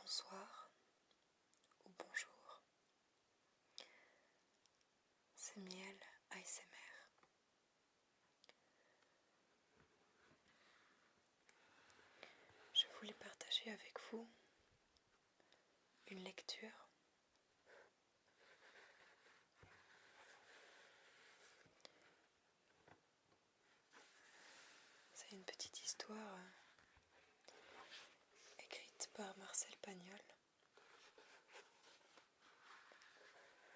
bonsoir ou bonjour, c'est Miel ASMR. Je voulais partager avec vous une lecture c'est une petite histoire écrite par Marcel Pagnol.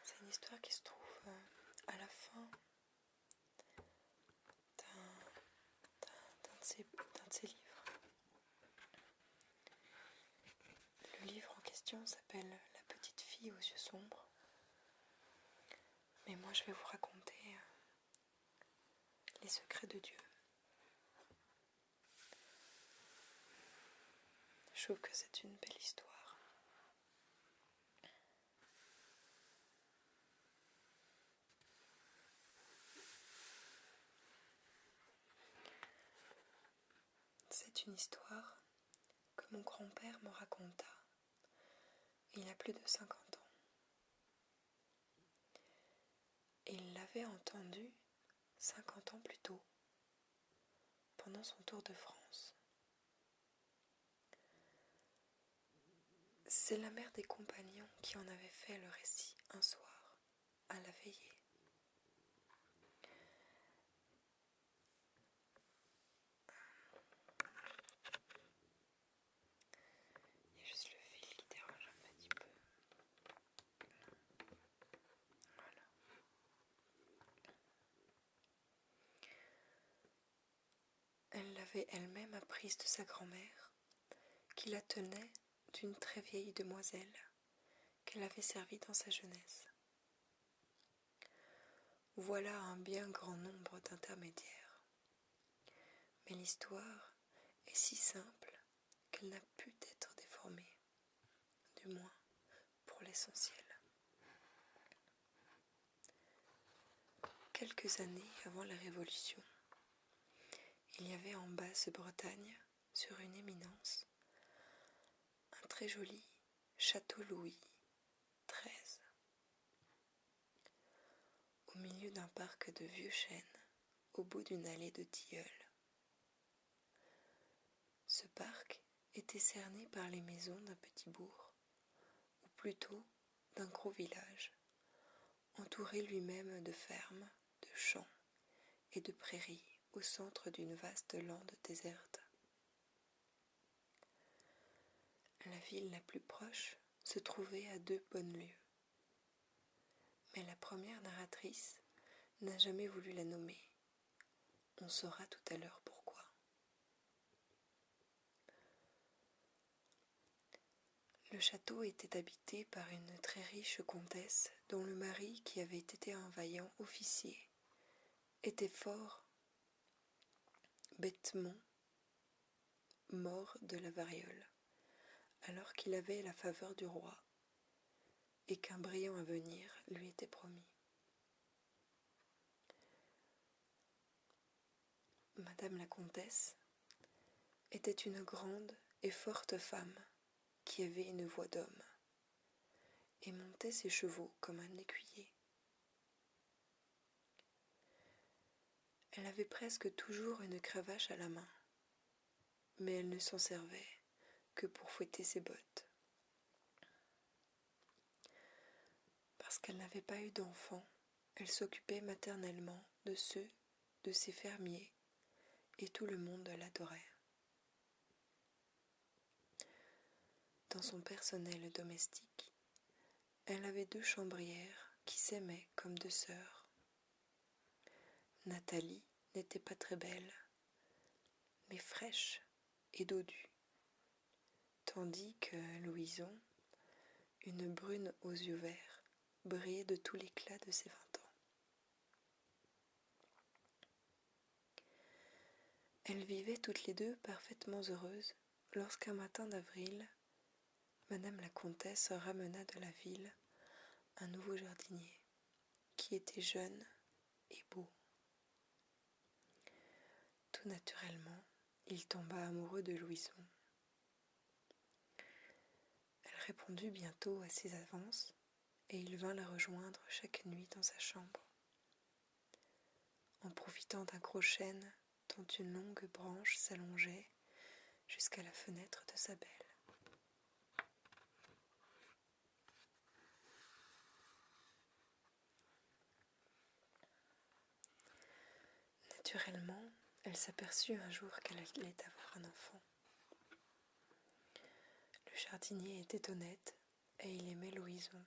C'est une histoire qui se trouve à la fin d'un de ses livres. Le livre en question s'appelle La petite fille aux yeux sombres. Mais moi je vais vous raconter les secrets de Dieu. Je trouve que c'est une belle histoire. C'est une histoire que mon grand-père me raconta il y a plus de 50 ans. Et il l'avait entendue 50 ans plus tôt, pendant son tour de France. C'est la mère des compagnons qui en avait fait le récit un soir, à la veillée. Il y a juste le fil qui dérange un petit peu. Voilà. Elle l'avait elle-même apprise de sa grand-mère, qui la tenait d'une très vieille demoiselle qu'elle avait servie dans sa jeunesse. Voilà un bien grand nombre d'intermédiaires. Mais l'histoire est si simple qu'elle n'a pu être déformée, du moins pour l'essentiel. Quelques années avant la Révolution, il y avait en Basse-Bretagne, sur une éminence, un très joli château Louis XIII, au milieu d'un parc de vieux chênes, au bout d'une allée de tilleuls. Ce parc était cerné par les maisons d'un petit bourg, ou plutôt d'un gros village, entouré lui-même de fermes, de champs et de prairies au centre d'une vaste lande déserte. La ville la plus proche se trouvait à 2 bonnes lieues. Mais la première narratrice n'a jamais voulu la nommer. On saura tout à l'heure pourquoi. Le château était habité par une très riche comtesse dont le mari, qui avait été un vaillant officier, était fort bêtement mort de la variole, alors qu'il avait la faveur du roi et qu'un brillant avenir lui était promis. Madame la comtesse était une grande et forte femme qui avait une voix d'homme et montait ses chevaux comme un écuyer. Elle avait presque toujours une cravache à la main, mais elle ne s'en servait que pour fouetter ses bottes. Parce qu'elle n'avait pas eu d'enfants, elle s'occupait maternellement de ceux de ses fermiers, et tout le monde l'adorait. Dans son personnel domestique, elle avait 2 chambrières qui s'aimaient comme 2 sœurs. Nathalie n'était pas très belle, mais fraîche et dodue, tandis que Louison, une brune aux yeux verts, brillait de tout l'éclat de ses 20 ans. Elles vivaient toutes les 2 parfaitement heureuses lorsqu'un matin d'avril, Madame la comtesse ramena de la ville un nouveau jardinier, qui était jeune et beau. Tout naturellement, il tomba amoureux de Louison. répondit bientôt à ses avances, et il vint la rejoindre chaque nuit dans sa chambre. En profitant d'un gros chêne dont une longue branche s'allongeait jusqu'à la fenêtre de sa belle. Naturellement, elle s'aperçut un jour qu'elle allait avoir un enfant. Le jardinier était honnête et il aimait Louison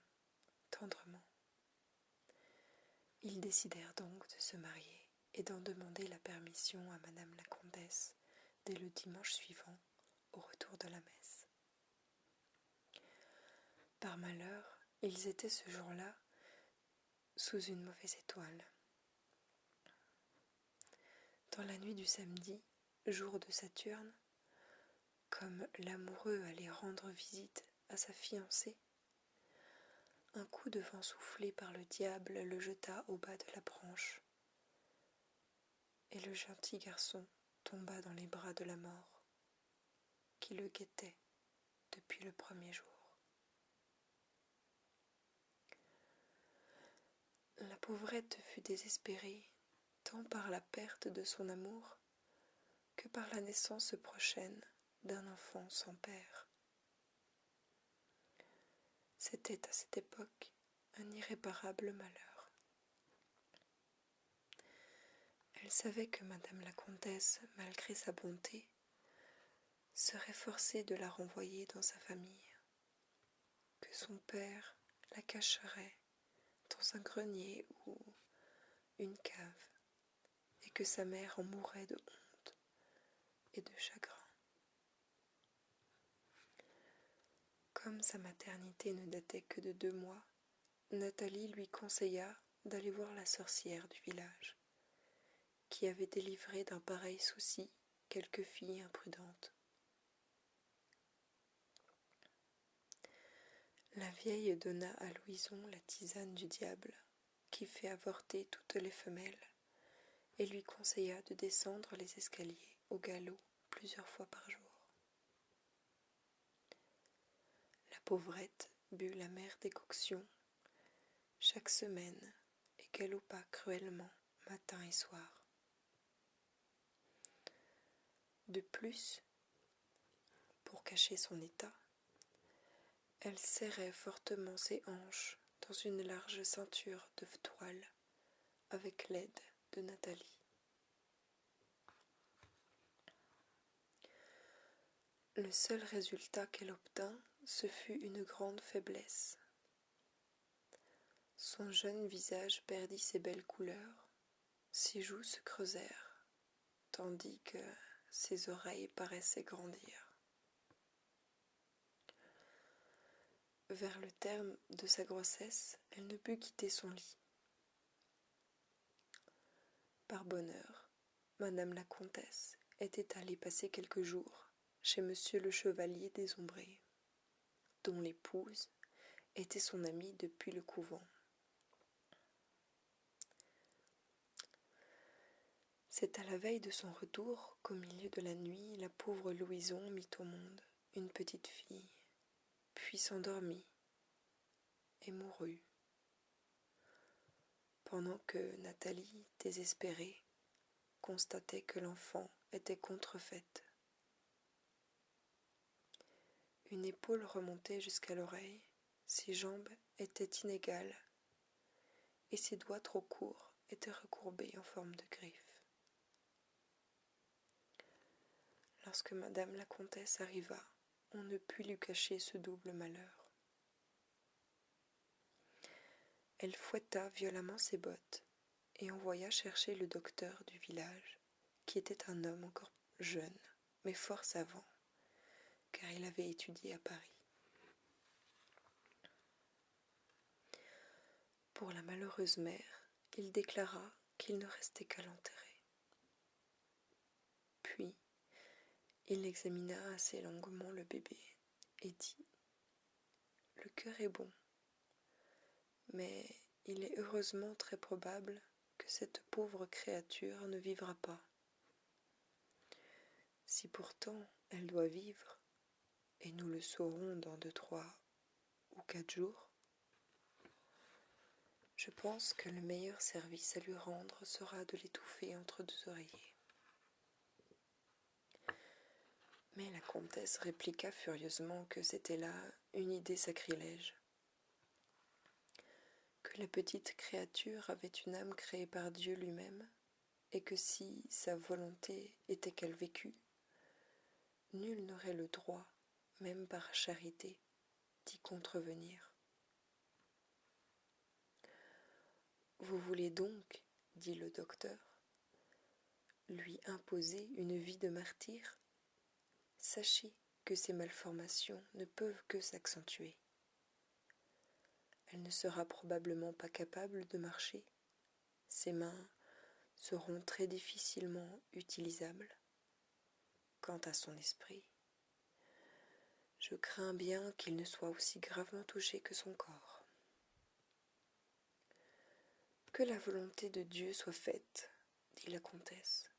tendrement. Ils décidèrent donc de se marier et d'en demander la permission à madame la comtesse dès le dimanche suivant, au retour de la messe. Par malheur, ils étaient ce jour-là sous une mauvaise étoile. Dans la nuit du samedi, jour de Saturne, comme l'amoureux allait rendre visite à sa fiancée, un coup de vent soufflé par le diable le jeta au bas de la branche, et le gentil garçon tomba dans les bras de la mort, qui le guettait depuis le premier jour. La pauvrette fut désespérée, tant par la perte de son amour que par la naissance prochaine d'un enfant sans père. C'était à cette époque un irréparable malheur. Elle savait que madame la comtesse, malgré sa bonté, serait forcée de la renvoyer dans sa famille, que son père la cacherait dans un grenier ou une cave, et que sa mère en mourrait de honte et de chagrin. Comme sa maternité ne datait que de 2 mois, Nathalie lui conseilla d'aller voir la sorcière du village, qui avait délivré d'un pareil souci quelques filles imprudentes. La vieille donna à Louison la tisane du diable, qui fait avorter toutes les femelles, et lui conseilla de descendre les escaliers au galop plusieurs fois par jour. La pauvrette but l'amère décoction chaque semaine et galopa cruellement matin et soir. De plus, pour cacher son état, elle serrait fortement ses hanches dans une large ceinture de toile avec l'aide de Nathalie. Le seul résultat qu'elle obtint, ce fut une grande faiblesse. Son jeune visage perdit ses belles couleurs, ses joues se creusèrent, tandis que ses oreilles paraissaient grandir. Vers le terme de sa grossesse, elle ne put quitter son lit. Par bonheur, madame la comtesse était allée passer quelques jours chez monsieur le chevalier des Ombrées, dont l'épouse était son amie depuis le couvent. C'est à la veille de son retour qu'au milieu de la nuit, la pauvre Louison mit au monde une petite fille, puis s'endormit et mourut, pendant que Nathalie, désespérée, constatait que l'enfant était contrefaite. Une épaule remontait jusqu'à l'oreille, ses jambes étaient inégales, et ses doigts trop courts étaient recourbés en forme de griffes. Lorsque madame la comtesse arriva, on ne put lui cacher ce double malheur. Elle fouetta violemment ses bottes et envoya chercher le docteur du village, qui était un homme encore jeune, mais fort savant, car il avait étudié à Paris. Pour la malheureuse mère, il déclara qu'il ne restait qu'à l'enterrer. Puis, il examina assez longuement le bébé et dit « Le cœur est bon, mais il est heureusement très probable que cette pauvre créature ne vivra pas. Si pourtant elle doit vivre, et nous le saurons dans 2-3 ou 4 jours, je pense que le meilleur service à lui rendre sera de l'étouffer entre 2 oreillers. Mais la comtesse répliqua furieusement que c'était là une idée sacrilège, que la petite créature avait une âme créée par Dieu lui-même, et que si sa volonté était qu'elle vécût, nul n'aurait le droit, même par charité, d'y contrevenir. « Vous voulez donc, dit le docteur, lui imposer une vie de martyr ? Sachez que ces malformations ne peuvent que s'accentuer. Elle ne sera probablement pas capable de marcher. Ses mains seront très difficilement utilisables. Quant à son esprit, je crains bien qu'il ne soit aussi gravement touché que son corps. Que la volonté de Dieu soit faite, dit la comtesse.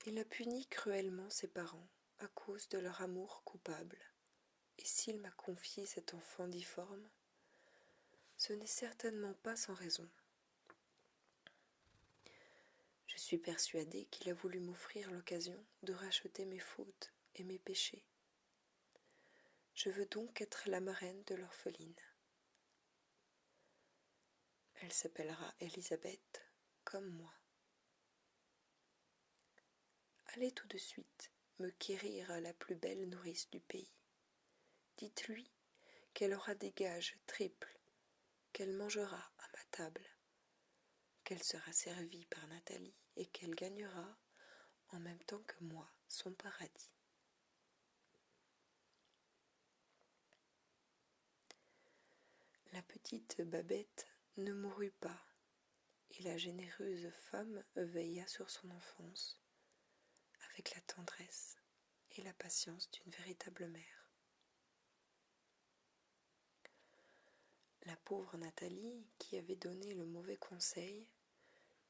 Il a puni cruellement ses parents à cause de leur amour coupable, et s'il m'a confié cet enfant difforme, ce n'est certainement pas sans raison. Je suis persuadée qu'il a voulu m'offrir l'occasion de racheter mes fautes et mes péchés. Je veux donc être la marraine de l'orpheline. Elle s'appellera Élisabeth, comme moi. Allez tout de suite me quérir à la plus belle nourrice du pays. Dites-lui qu'elle aura des gages triples, qu'elle mangera à ma table, qu'elle sera servie par Nathalie et qu'elle gagnera, en même temps que moi, son paradis. La petite Babette ne mourut pas, et la généreuse femme veilla sur son enfance, avec la tendresse et la patience d'une véritable mère. La pauvre Nathalie, qui avait donné le mauvais conseil,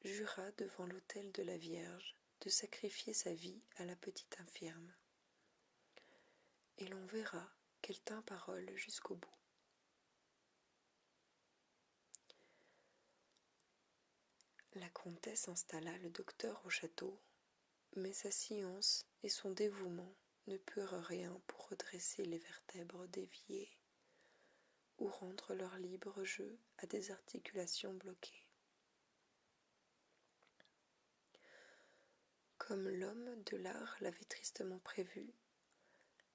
jura devant l'autel de la Vierge de sacrifier sa vie à la petite infirme. Et l'on verra qu'elle tint parole jusqu'au bout. La comtesse installa le docteur au château, mais sa science et son dévouement ne purent rien pour redresser les vertèbres déviées ou rendre leur libre jeu à des articulations bloquées. Comme l'homme de l'art l'avait tristement prévu,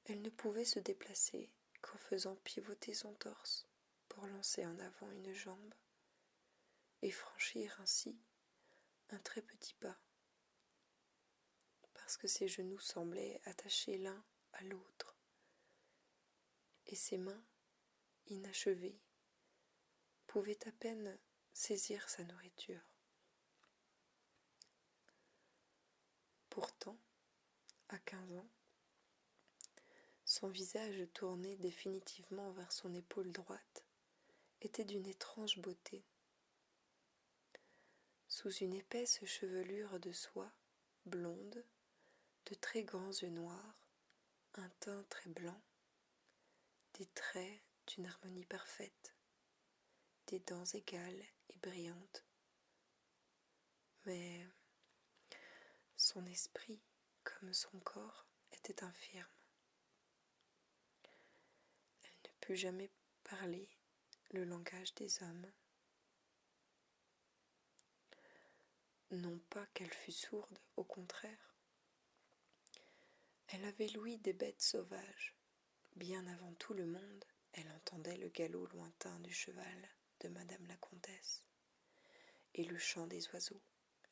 elle ne pouvait se déplacer qu'en faisant pivoter son torse pour lancer en avant une jambe et franchir ainsi un très petit pas, parce que ses genoux semblaient attachés l'un à l'autre et ses mains, inachevées, pouvaient à peine saisir sa nourriture. Pourtant, à 15 ans, son visage tourné définitivement vers son épaule droite était d'une étrange beauté. Sous une épaisse chevelure de soie, blonde, de très grands yeux noirs, un teint très blanc, des traits d'une harmonie parfaite, des dents égales et brillantes. Mais son esprit, comme son corps, était infirme. Elle ne put jamais parler le langage des hommes. Non pas qu'elle fût sourde, au contraire. Elle avait l'ouïe des bêtes sauvages. Bien avant tout le monde, elle entendait le galop lointain du cheval de Madame la Comtesse, et le chant des oiseaux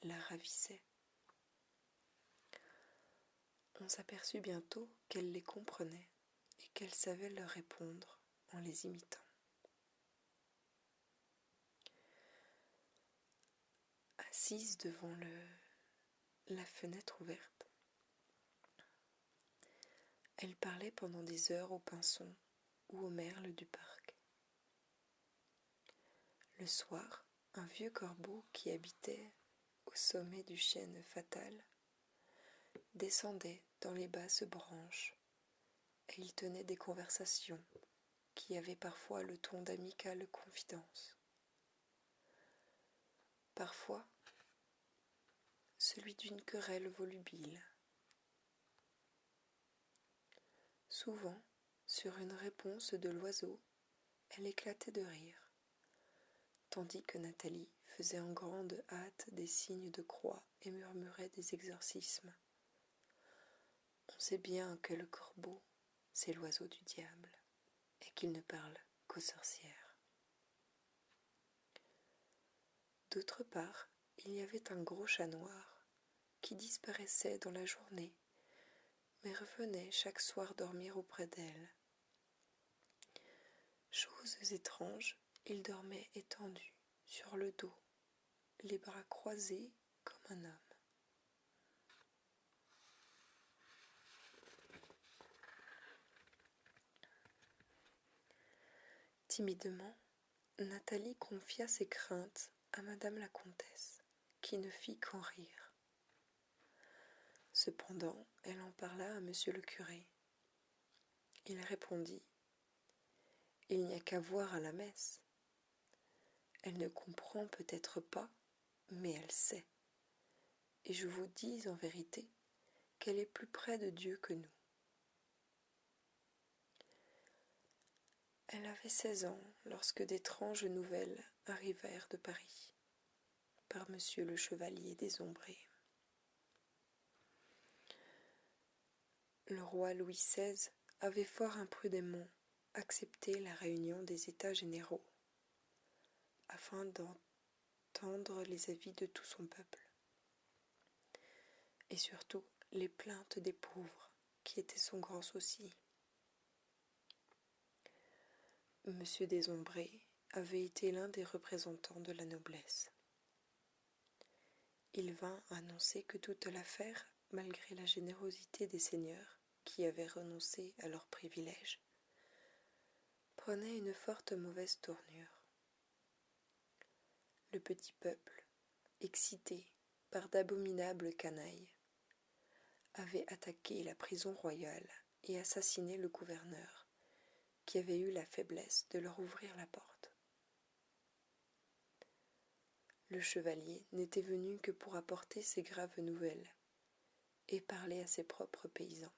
la ravissait. On s'aperçut bientôt qu'elle les comprenait et qu'elle savait leur répondre en les imitant. Assise devant la fenêtre ouverte, elle parlait pendant des heures aux pinsons ou aux merles du parc. Le soir, un vieux corbeau qui habitait au sommet du chêne fatal descendait dans les basses branches et il tenait des conversations qui avait parfois le ton d'amicale confidence. Parfois, celui d'une querelle volubile. Souvent, sur une réponse de l'oiseau, elle éclatait de rire, tandis que Nathalie faisait en grande hâte des signes de croix et murmurait des exorcismes. On sait bien que le corbeau, c'est l'oiseau du diable, et qu'il ne parle qu'aux sorcières. D'autre part, il y avait un gros chat noir qui disparaissait dans la journée, mais revenait chaque soir dormir auprès d'elle. Chose étrange, il dormait étendu, sur le dos, les bras croisés comme un homme. Timidement, Nathalie confia ses craintes à madame la comtesse, qui ne fit qu'en rire. Cependant, elle en parla à monsieur le curé. Il répondit : « Il n'y a qu'à voir à la messe. Elle ne comprend peut-être pas, mais elle sait. Et je vous dis en vérité qu'elle est plus près de Dieu que nous. » Elle avait 16 ans lorsque d'étranges nouvelles arrivèrent de Paris, par monsieur le chevalier des Ombrés. Le roi Louis XVI avait fort imprudemment accepté la réunion des États généraux, afin d'entendre les avis de tout son peuple, et surtout les plaintes des pauvres, qui étaient son grand souci. Monsieur des Ombrés avait été l'un des représentants de la noblesse. Il vint annoncer que toute l'affaire, malgré la générosité des seigneurs qui avaient renoncé à leurs privilèges, prenait une forte mauvaise tournure. Le petit peuple, excité par d'abominables canailles, avait attaqué la prison royale et assassiné le gouverneur, qui avait eu la faiblesse de leur ouvrir la porte. Le chevalier n'était venu que pour apporter ces graves nouvelles et parler à ses propres paysans.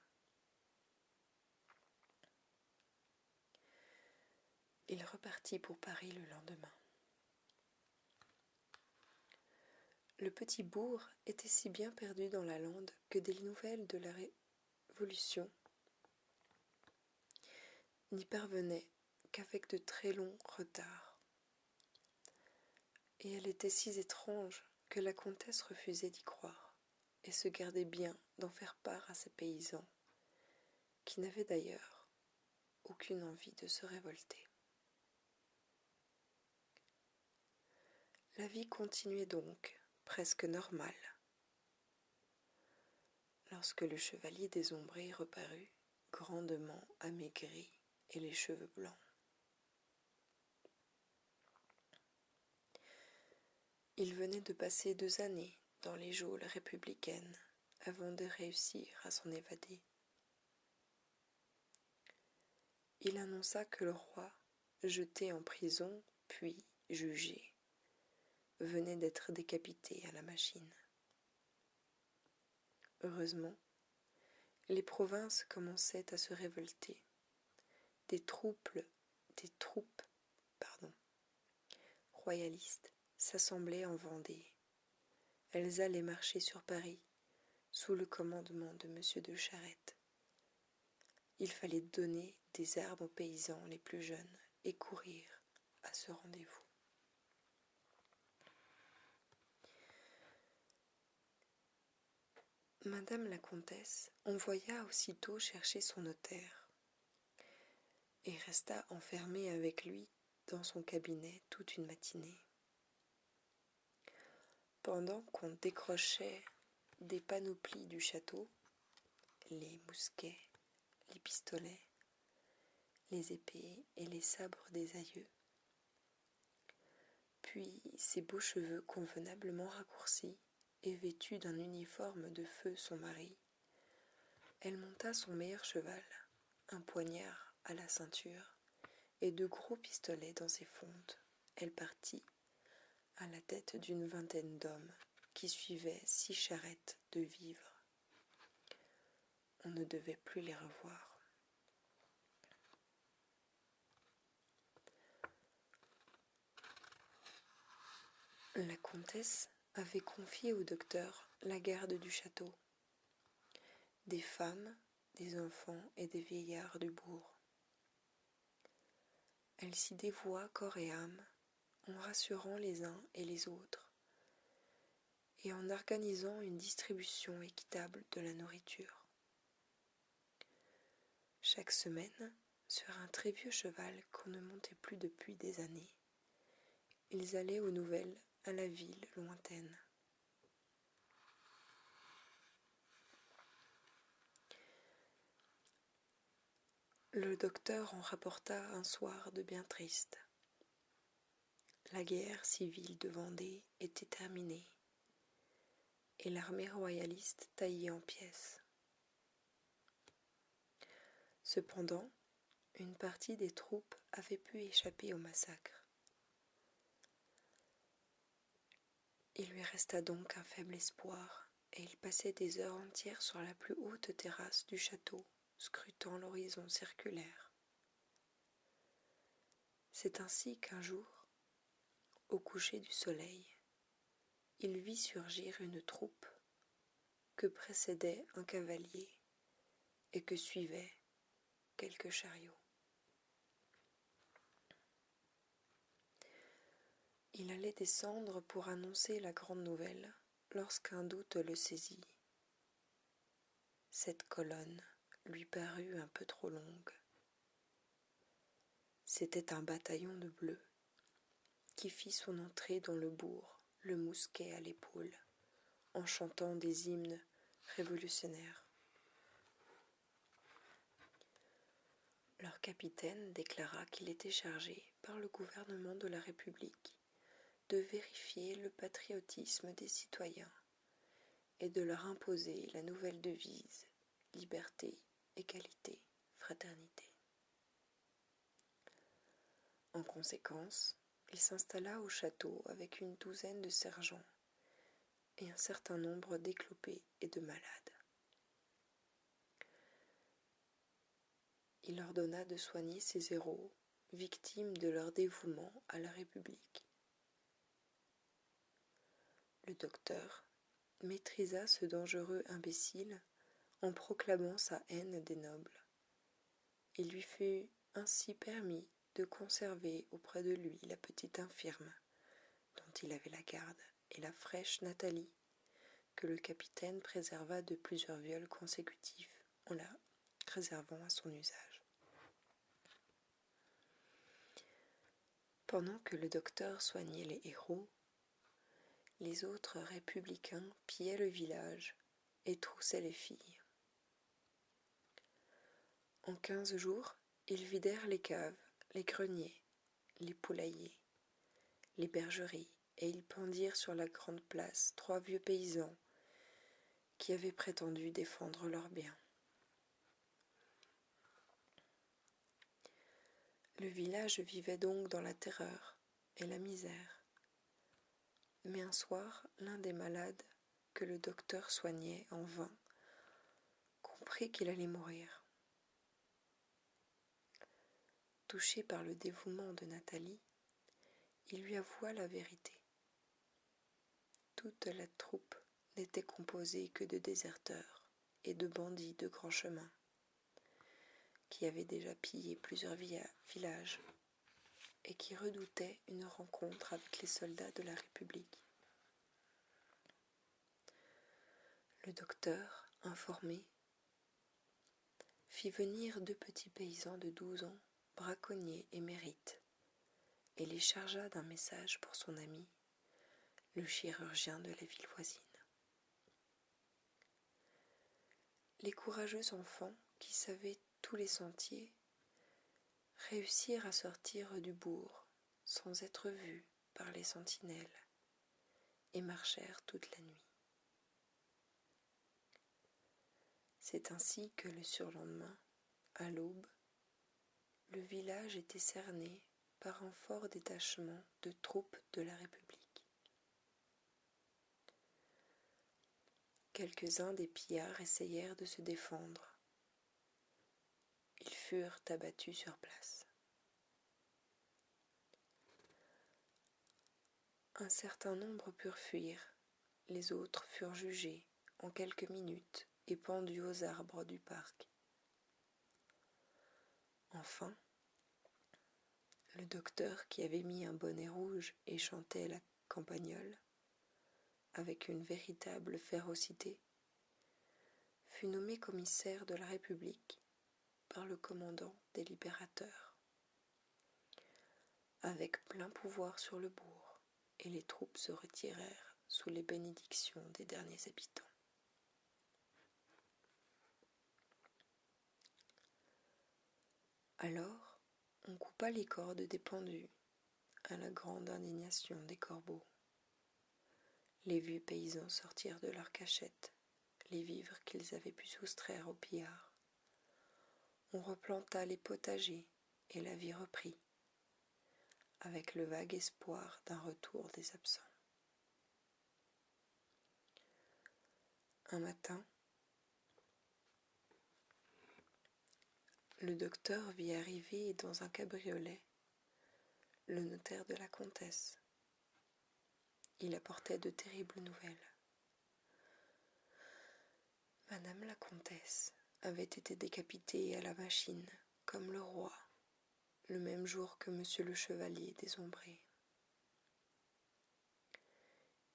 Il repartit pour Paris le lendemain. Le petit bourg était si bien perdu dans la lande que des nouvelles de la Révolution n'y parvenaient qu'avec de très longs retards. Et elle était si étrange que la comtesse refusait d'y croire, et se gardait bien d'en faire part à ses paysans, qui n'avaient d'ailleurs aucune envie de se révolter. La vie continuait donc, presque normale, lorsque le chevalier des Ombrés reparut, grandement amaigri et les cheveux blancs. Il venait de passer 2 années dans les geôles républicaines avant de réussir à s'en évader. Il annonça que le roi, jeté en prison puis jugé, venait d'être décapité à la machine. Heureusement, les provinces commençaient à se révolter. Des troupes royalistes s'assemblaient en Vendée. Elles allaient marcher sur Paris, sous le commandement de M. de Charette. Il fallait donner des armes aux paysans les plus jeunes et courir à ce rendez-vous. Madame la comtesse envoya aussitôt chercher son notaire et resta enfermée avec lui dans son cabinet toute une matinée. Pendant qu'on décrochait des panoplies du château, les mousquets, les pistolets, les épées et les sabres des aïeux, puis ses beaux cheveux convenablement raccourcis et vêtue d'un uniforme de feu son mari, elle monta son meilleur cheval, un poignard à la ceinture, et de gros pistolets dans ses fontes, elle partit, à la tête d'une vingtaine d'hommes qui suivaient 6 charrettes de vivres. On ne devait plus les revoir. La comtesse avait confié au docteur la garde du château, des femmes, des enfants et des vieillards du bourg. Elle s'y dévoua corps et âme, en rassurant les uns et les autres, et en organisant une distribution équitable de la nourriture. Chaque semaine, sur un très vieux cheval qu'on ne montait plus depuis des années, ils allaient aux nouvelles à la ville lointaine. Le docteur en rapporta un soir de bien triste. La guerre civile de Vendée était terminée et l'armée royaliste taillée en pièces. Cependant, une partie des troupes avait pu échapper au massacre. Il lui resta donc un faible espoir, et il passait des heures entières sur la plus haute terrasse du château, scrutant l'horizon circulaire. C'est ainsi qu'un jour, au coucher du soleil, il vit surgir une troupe que précédait un cavalier et que suivaient quelques chariots. Il allait descendre pour annoncer la grande nouvelle lorsqu'un doute le saisit. Cette colonne lui parut un peu trop longue. C'était un bataillon de bleus qui fit son entrée dans le bourg, le mousquet à l'épaule, en chantant des hymnes révolutionnaires. Leur capitaine déclara qu'il était chargé par le gouvernement de la République de vérifier le patriotisme des citoyens et de leur imposer la nouvelle devise « Liberté, égalité, fraternité ». En conséquence, il s'installa au château avec une douzaine de sergents et un certain nombre d'éclopés et de malades. Il ordonna de soigner ces héros, victimes de leur dévouement à la République. Le docteur maîtrisa ce dangereux imbécile en proclamant sa haine des nobles. Il lui fut ainsi permis de conserver auprès de lui la petite infirme dont il avait la garde et la fraîche Nathalie que le capitaine préserva de plusieurs viols consécutifs en la réservant à son usage. Pendant que le docteur soignait les héros, les autres républicains pillaient le village et troussaient les filles. En 15 jours, ils vidèrent les caves, les greniers, les poulaillers, les bergeries, et ils pendirent sur la grande place 3 vieux paysans qui avaient prétendu défendre leurs biens. Le village vivait donc dans la terreur et la misère. Mais un soir, l'un des malades que le docteur soignait en vain comprit qu'il allait mourir. Touché par le dévouement de Nathalie, il lui avoua la vérité. Toute la troupe n'était composée que de déserteurs et de bandits de grand chemin, qui avaient déjà pillé plusieurs villages et qui redoutaient une rencontre avec les soldats de la République. Le docteur, informé, fit venir 2 petits paysans de 12 ans, braconniers émérites, et les chargea d'un message pour son ami, le chirurgien de la ville voisine. Les courageux enfants, qui savaient tous les sentiers, réussirent à sortir du bourg sans être vus par les sentinelles et marchèrent toute la nuit. C'est ainsi que le surlendemain, à l'aube, le village était cerné par un fort détachement de troupes de la République. Quelques-uns des pillards essayèrent de se défendre. Ils furent abattus sur place. Un certain nombre purent fuir, les autres furent jugés en quelques minutes et pendus aux arbres du parc. Enfin, le docteur qui avait mis un bonnet rouge et chantait la campagnole, avec une véritable férocité, fut nommé commissaire de la République par le commandant des libérateurs, avec plein pouvoir sur le bourg, et les troupes se retirèrent sous les bénédictions des derniers habitants. Alors, on coupa les cordes des pendus, à la grande indignation des corbeaux. Les vieux paysans sortirent de leurs cachettes les vivres qu'ils avaient pu soustraire aux pillards. On replanta les potagers et la vie reprit, avec le vague espoir d'un retour des absents. Un matin, le docteur vit arriver dans un cabriolet le notaire de la comtesse. Il apportait de terribles nouvelles. Madame la comtesse avait été décapitée à la machine, comme le roi, le même jour que monsieur le chevalier désombré.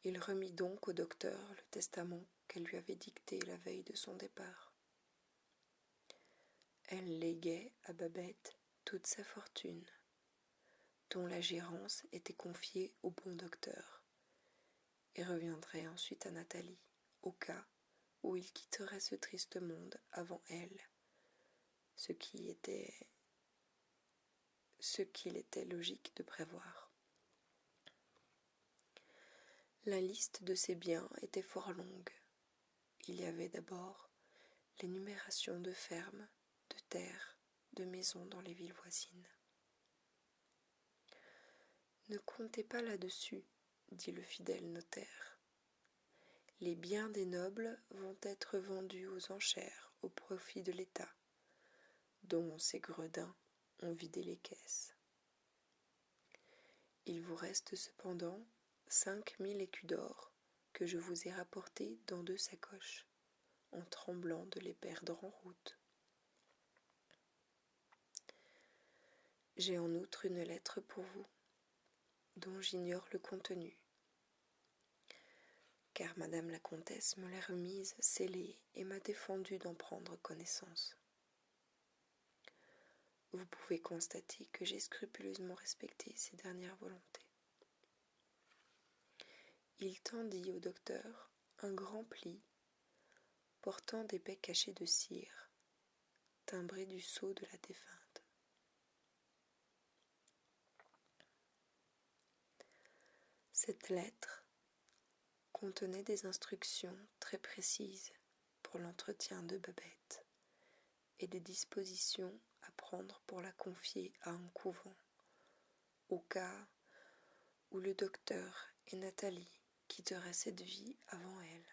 Il remit donc au docteur le testament qu'elle lui avait dicté la veille de son départ. Elle léguait à Babette toute sa fortune, dont la gérance était confiée au bon docteur, et reviendrait ensuite à Nathalie, au cas où il quitterait ce triste monde avant elle, ce qu'il était logique de prévoir. La liste de ses biens était fort longue. Il y avait d'abord l'énumération de fermes, de terres, de maisons dans les villes voisines. « Ne comptez pas là-dessus, dit le fidèle notaire. Les biens des nobles vont être vendus aux enchères au profit de l'État, dont ces gredins ont vidé les caisses. Il vous reste cependant 5000 écus d'or que je vous ai rapportés dans 2 sacoches, en tremblant de les perdre en route. J'ai en outre une lettre pour vous, dont j'ignore le contenu, car madame la comtesse me l'a remise scellée et m'a défendu d'en prendre connaissance. Vous pouvez constater que j'ai scrupuleusement respecté ses dernières volontés. » Il tendit au docteur un grand pli portant des baies cachées de cire, timbrés du sceau de la défunte. Cette lettre contenait des instructions très précises pour l'entretien de Babette et des dispositions à prendre pour la confier à un couvent, au cas où le docteur et Nathalie quitteraient cette vie avant elle.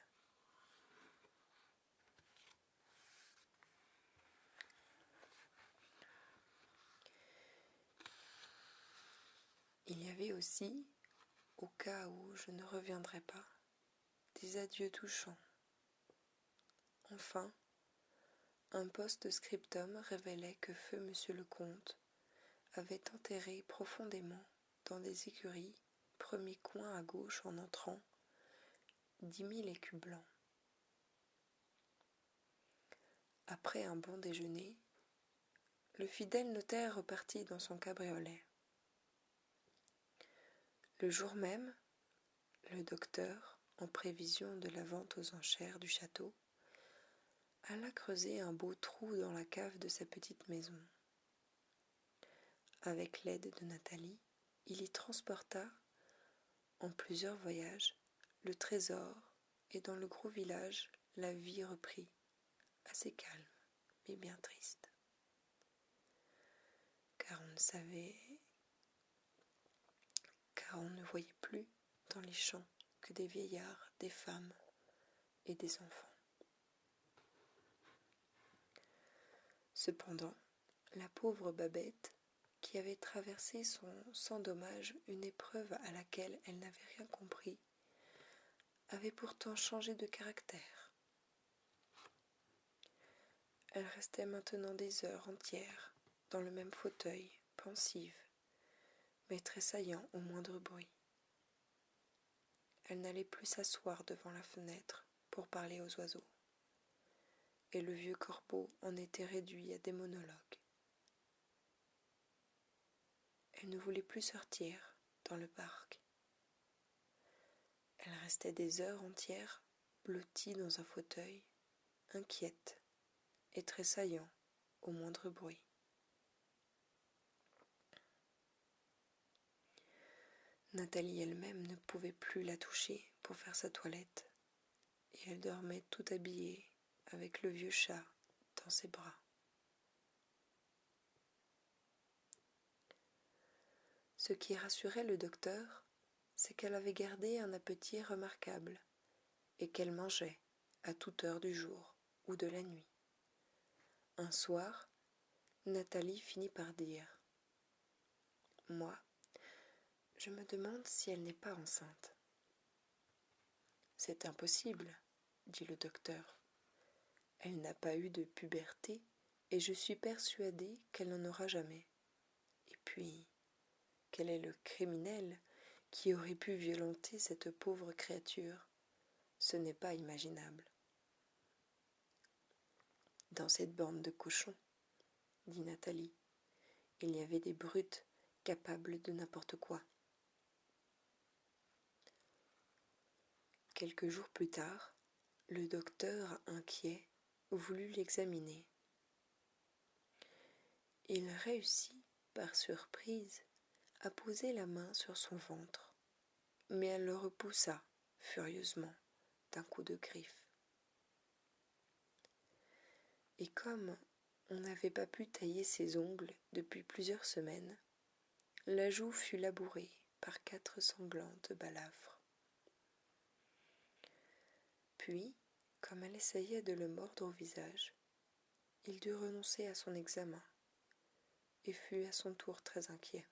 Il y avait aussi, au cas où je ne reviendrais pas, des adieux touchants. Enfin, un post-scriptum révélait que feu monsieur le comte avait enterré profondément dans des écuries, premier coin à gauche en entrant, 10 000 écus blancs. Après un bon déjeuner, le fidèle notaire repartit dans son cabriolet. Le jour même, le docteur, en prévision de la vente aux enchères du château, alla creuser un beau trou dans la cave de sa petite maison. Avec l'aide de Nathalie, il y transporta, en plusieurs voyages, le trésor, et dans le gros village, la vie reprit, assez calme, mais bien triste. car on ne voyait plus dans les champs que des vieillards, des femmes et des enfants. Cependant, la pauvre Babette, qui avait traversé sans dommage une épreuve à laquelle elle n'avait rien compris, avait pourtant changé de caractère. Elle restait maintenant des heures entières dans le même fauteuil, pensive, mais tressaillant au moindre bruit. Elle n'allait plus s'asseoir devant la fenêtre pour parler aux oiseaux, et le vieux corbeau en était réduit à des monologues. Elle ne voulait plus sortir dans le parc. Elle restait des heures entières blottie dans un fauteuil, inquiète et tressaillant au moindre bruit. Nathalie elle-même ne pouvait plus la toucher pour faire sa toilette, et elle dormait tout habillée avec le vieux chat dans ses bras. Ce qui rassurait le docteur, c'est qu'elle avait gardé un appétit remarquable et qu'elle mangeait à toute heure du jour ou de la nuit. Un soir, Nathalie finit par dire « Moi, je me demande si elle n'est pas enceinte. » « C'est impossible, » dit le docteur. « Elle n'a pas eu de puberté et je suis persuadée qu'elle n'en aura jamais. Et puis, quel est le criminel qui aurait pu violenter cette pauvre créature? Ce n'est pas imaginable. » « Dans cette bande de cochons, » dit Nathalie, « il y avait des brutes capables de n'importe quoi. » Quelques jours plus tard, le docteur, inquiet, voulut l'examiner. Il réussit, par surprise, à poser la main sur son ventre, mais elle le repoussa furieusement d'un coup de griffe. Et comme on n'avait pas pu tailler ses ongles depuis plusieurs semaines, la joue fut labourée par 4 sanglantes balafres. Puis, comme elle essayait de le mordre au visage, il dut renoncer à son examen et fut à son tour très inquiet.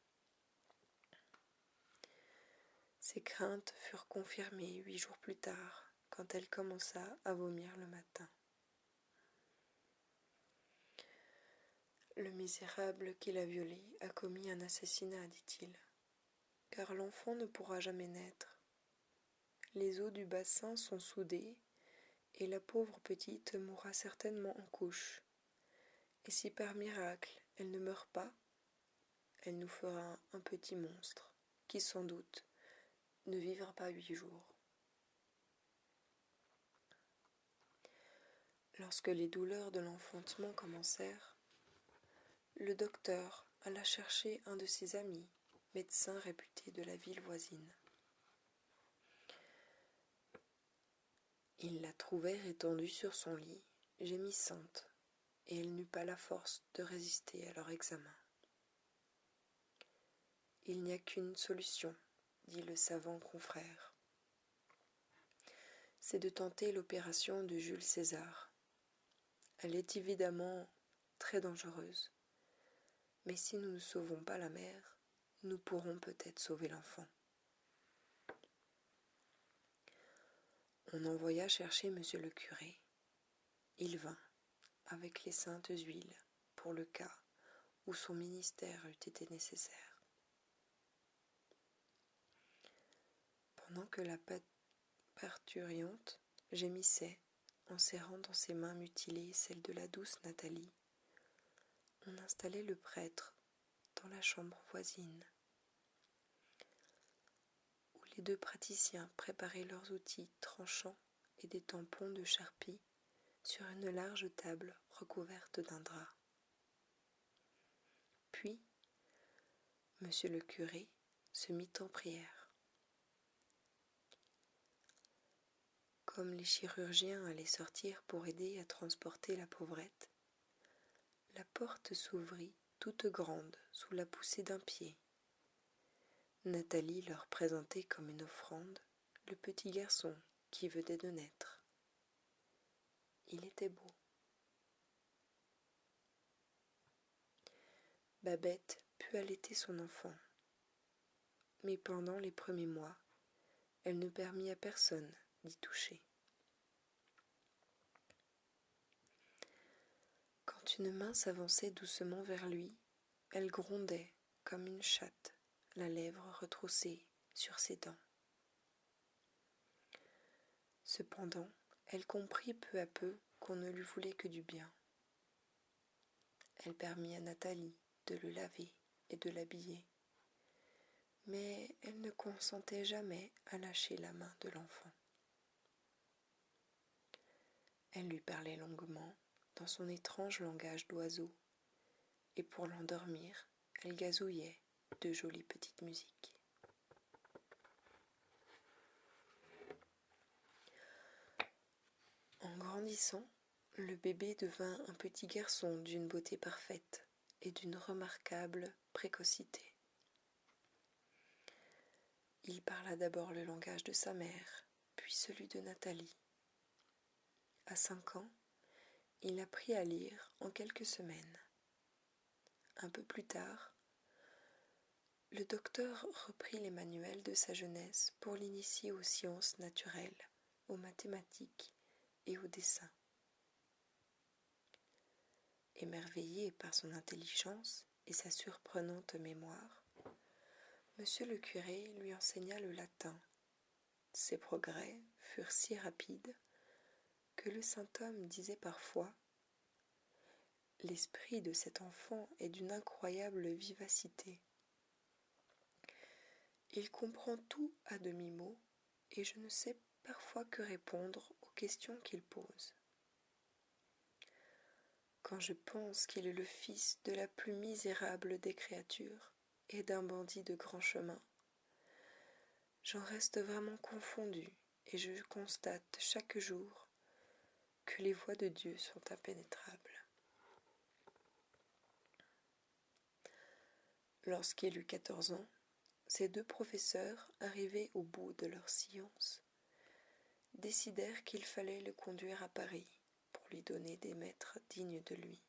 Ses craintes furent confirmées 8 jours plus tard, quand elle commença à vomir le matin. Le misérable qui l'a violée a commis un assassinat, dit-il, car l'enfant ne pourra jamais naître. Les os du bassin sont soudés, et la pauvre petite mourra certainement en couche. Et si par miracle elle ne meurt pas, elle nous fera un petit monstre, qui sans doute ne vivra pas 8 jours. Lorsque les douleurs de l'enfantement commencèrent, le docteur alla chercher un de ses amis, médecin réputé de la ville voisine. Il la trouvait étendue sur son lit, gémissante, et elle n'eut pas la force de résister à leur examen. « Il n'y a qu'une solution, » dit le savant confrère. « C'est de tenter l'opération de Jules César. Elle est évidemment très dangereuse, mais si nous ne sauvons pas la mère, nous pourrons peut-être sauver l'enfant. » On envoya chercher monsieur le curé. Il vint, avec les saintes huiles, pour le cas où son ministère eût été nécessaire. Pendant que la parturiente gémissait en serrant dans ses mains mutilées celles de la douce Nathalie, on installait le prêtre dans la chambre voisine, où les 2 praticiens préparaient leurs outils tranchants et des tampons de charpie sur une large table recouverte d'un drap. Puis, monsieur le curé se mit en prière. Comme les chirurgiens allaient sortir pour aider à transporter la pauvrette, la porte s'ouvrit toute grande sous la poussée d'un pied. Nathalie leur présentait comme une offrande le petit garçon qui venait de naître. Il était beau. Babette put allaiter son enfant, mais pendant les premiers mois, elle ne permit à personne d'y toucher. Quand une main s'avançait doucement vers lui, elle grondait comme une chatte, la lèvre retroussée sur ses dents. Cependant, elle comprit peu à peu qu'on ne lui voulait que du bien. Elle permit à Nathalie de le laver et de l'habiller, mais elle ne consentait jamais à lâcher la main de l'enfant. Elle lui parlait longuement dans son étrange langage d'oiseau, et pour l'endormir, elle gazouillait de jolies petites musiques. En grandissant, le bébé devint un petit garçon d'une beauté parfaite et d'une remarquable précocité. Il parla d'abord le langage de sa mère, puis celui de Nathalie. À 5 ans, il apprit à lire en quelques semaines. Un peu plus tard, le docteur reprit les manuels de sa jeunesse pour l'initier aux sciences naturelles, aux mathématiques et au dessin. Émerveillé par son intelligence et sa surprenante mémoire, Monsieur le curé lui enseigna le latin. Ses progrès furent si rapides que le saint homme disait parfois « L'esprit de cet enfant est d'une incroyable vivacité. Il comprend tout à demi-mot et je ne sais parfois que répondre aux questions qu'il pose. Quand je pense qu'il est le fils de la plus misérable des créatures et d'un bandit de grand chemin, j'en reste vraiment confondue et je constate chaque jour que les voies de Dieu sont impénétrables. » Lorsqu'il eut 14 ans, ses 2 professeurs, arrivés au bout de leur science, décidèrent qu'il fallait le conduire à Paris pour lui donner des maîtres dignes de lui.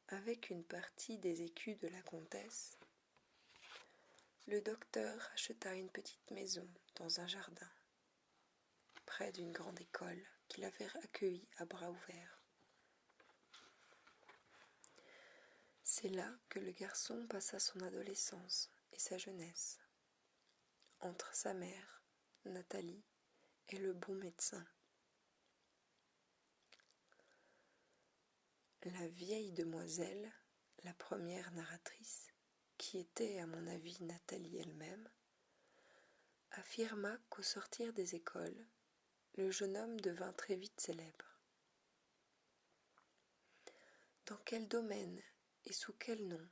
Avec une partie des écus de la comtesse, le docteur acheta une petite maison dans un jardin, près d'une grande école qu'il avait accueillie à bras ouverts. C'est là que le garçon passa son adolescence et sa jeunesse, entre sa mère, Nathalie, et le bon médecin. La vieille demoiselle, la première narratrice, qui était à mon avis Nathalie elle-même, affirma qu'au sortir des écoles, le jeune homme devint très vite célèbre. Dans quel domaine et sous quel nom,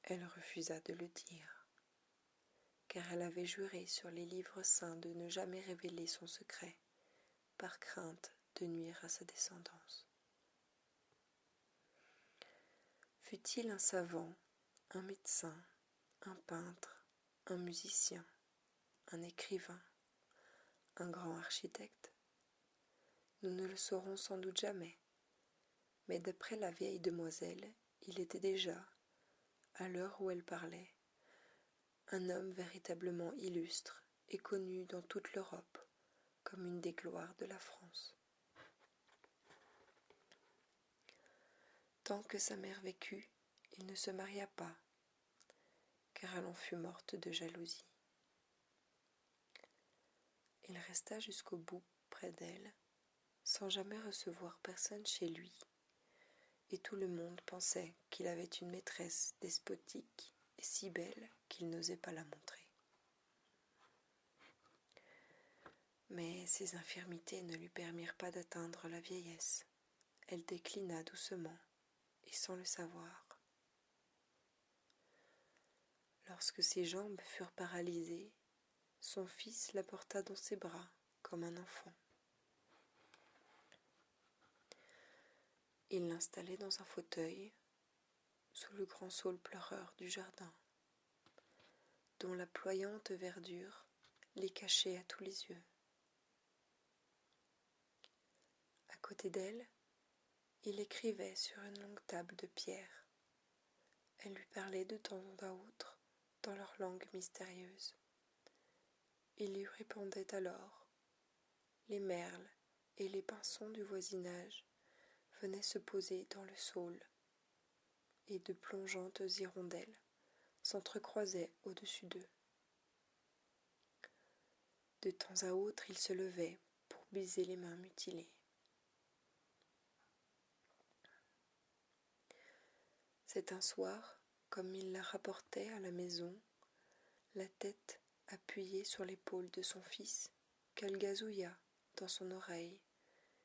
elle refusa de le dire, car elle avait juré sur les livres saints de ne jamais révéler son secret, par crainte de nuire à sa descendance. Fut-il un savant, un médecin, un peintre, un musicien, un écrivain, un grand architecte? Nous ne le saurons sans doute jamais, mais d'après la vieille demoiselle, il était déjà, à l'heure où elle parlait, un homme véritablement illustre et connu dans toute l'Europe comme une des gloires de la France. Tant que sa mère vécut, il ne se maria pas, car elle en fut morte de jalousie. Il resta jusqu'au bout près d'elle, sans jamais recevoir personne chez lui, et tout le monde pensait qu'il avait une maîtresse despotique et si belle qu'il n'osait pas la montrer. Mais ses infirmités ne lui permirent pas d'atteindre la vieillesse. Elle déclina doucement et sans le savoir. Lorsque ses jambes furent paralysées, son fils la porta dans ses bras comme un enfant. Il l'installait dans un fauteuil, sous le grand saule pleureur du jardin, dont la ployante verdure les cachait à tous les yeux. À côté d'elle, il écrivait sur une longue table de pierre. Elle lui parlait de temps à autre dans leur langue mystérieuse. Il lui répondait alors. Les merles et les pinsons du voisinage venaient se poser dans le saule, et de plongeantes hirondelles s'entrecroisaient au-dessus d'eux. De temps à autre, il se levait pour baiser les mains mutilées. C'est un soir, comme il la rapportait à la maison, la tête appuyée sur l'épaule de son fils, qu'elle gazouilla dans son oreille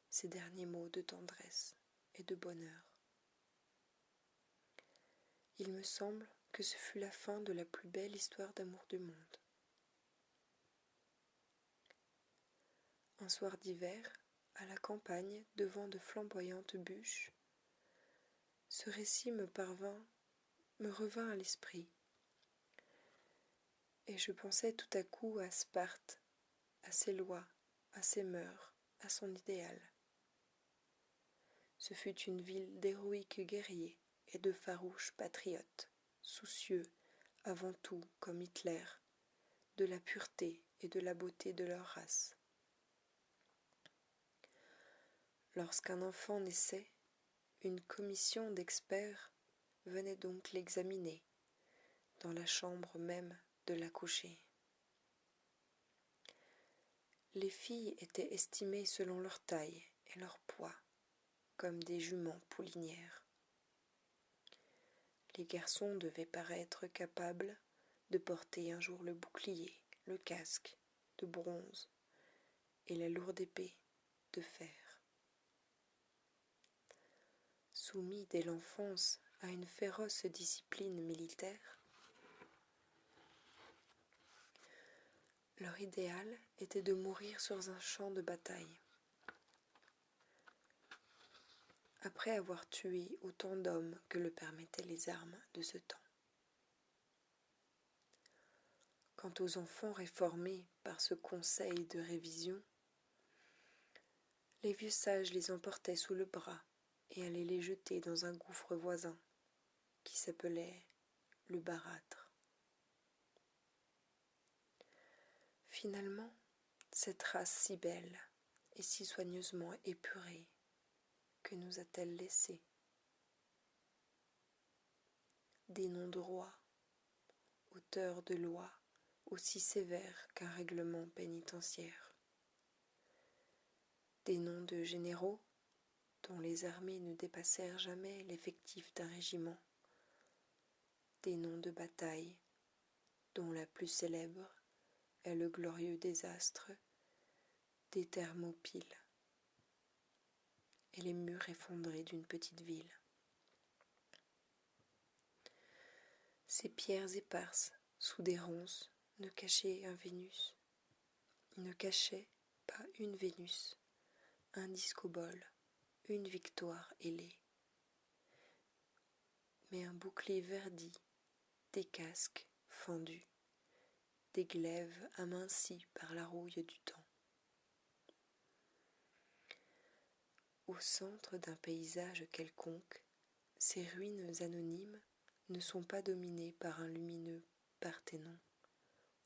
ces derniers mots de tendresse et de bonheur. Il me semble que ce fut la fin de la plus belle histoire d'amour du monde. Un soir d'hiver, à la campagne, devant de flamboyantes bûches, ce récit me revint à l'esprit, et je pensais tout à coup à Sparte, à ses lois, à ses mœurs, à son idéal. Ce fut une ville d'héroïques guerriers et de farouches patriotes, soucieux, avant tout, comme Hitler, de la pureté et de la beauté de leur race. Lorsqu'un enfant naissait, une commission d'experts venait donc l'examiner, dans la chambre même de l'accoucher. Les filles étaient estimées selon leur taille et leur poids, comme des juments poulinières. Les garçons devaient paraître capables de porter un jour le bouclier, le casque de bronze et la lourde épée de fer. Soumis dès l'enfance à une féroce discipline militaire, leur idéal était de mourir sur un champ de bataille. Après avoir tué autant d'hommes que le permettaient les armes de ce temps. Quant aux enfants réformés par ce conseil de révision, les vieux sages les emportaient sous le bras et allaient les jeter dans un gouffre voisin qui s'appelait le Barathre. Finalement, cette race si belle et si soigneusement épurée, que nous a-t-elle laissé? Des noms de rois, auteurs de lois aussi sévères qu'un règlement pénitentiaire. Des noms de généraux dont les armées ne dépassèrent jamais l'effectif d'un régiment. Des noms de batailles dont la plus célèbre est le glorieux désastre des Thermopyles et les murs effondrés d'une petite ville. Ces pierres éparses sous des ronces ne cachaient pas une Vénus, un discobole, une victoire ailée, mais un bouclier verdi, des casques fendus, des glaives amincis par la rouille du temps. Au centre d'un paysage quelconque, ces ruines anonymes ne sont pas dominées par un lumineux Parthénon,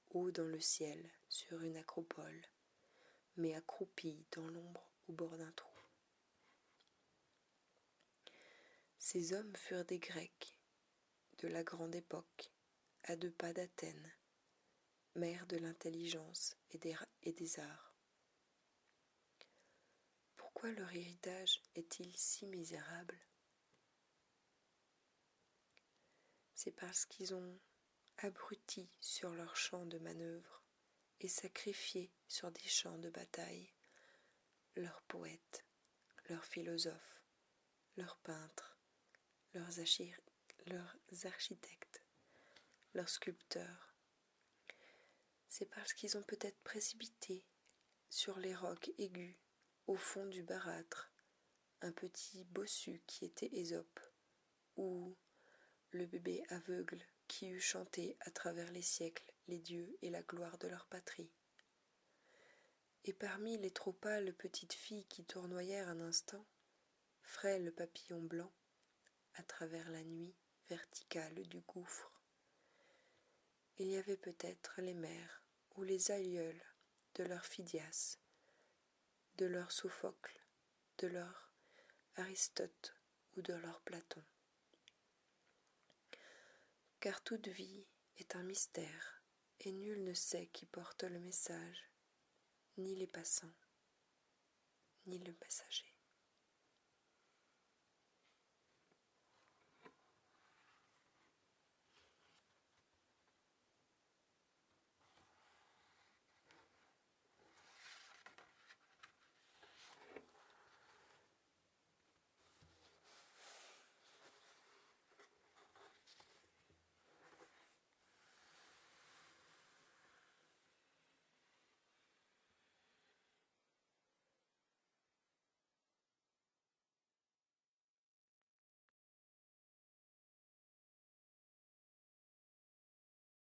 haut dans le ciel sur une acropole, mais accroupi dans l'ombre au bord d'un trou. Ces hommes furent des Grecs, de la grande époque, à 2 pas d'Athènes, mère de l'intelligence et des arts. Pourquoi leur héritage est-il si misérable? C'est parce qu'ils ont abruti sur leurs champs de manœuvre et sacrifié sur des champs de bataille leurs poètes, leurs philosophes, leurs peintres, leurs architectes, leurs sculpteurs. C'est parce qu'ils ont peut-être précipité sur les rocs aigus, au fond du Barathre, un petit bossu qui était Ésope, ou le bébé aveugle qui eût chanté à travers les siècles les dieux et la gloire de leur patrie. Et parmi les trop pâles petites filles qui tournoyèrent un instant, frêles papillons blancs, à travers la nuit verticale du gouffre, il y avait peut-être les mères ou les aïeules de leur Phidias, de leur Sophocle, de leur Aristote ou de leur Platon. Car toute vie est un mystère, et nul ne sait qui porte le message, ni les passants, ni le messager.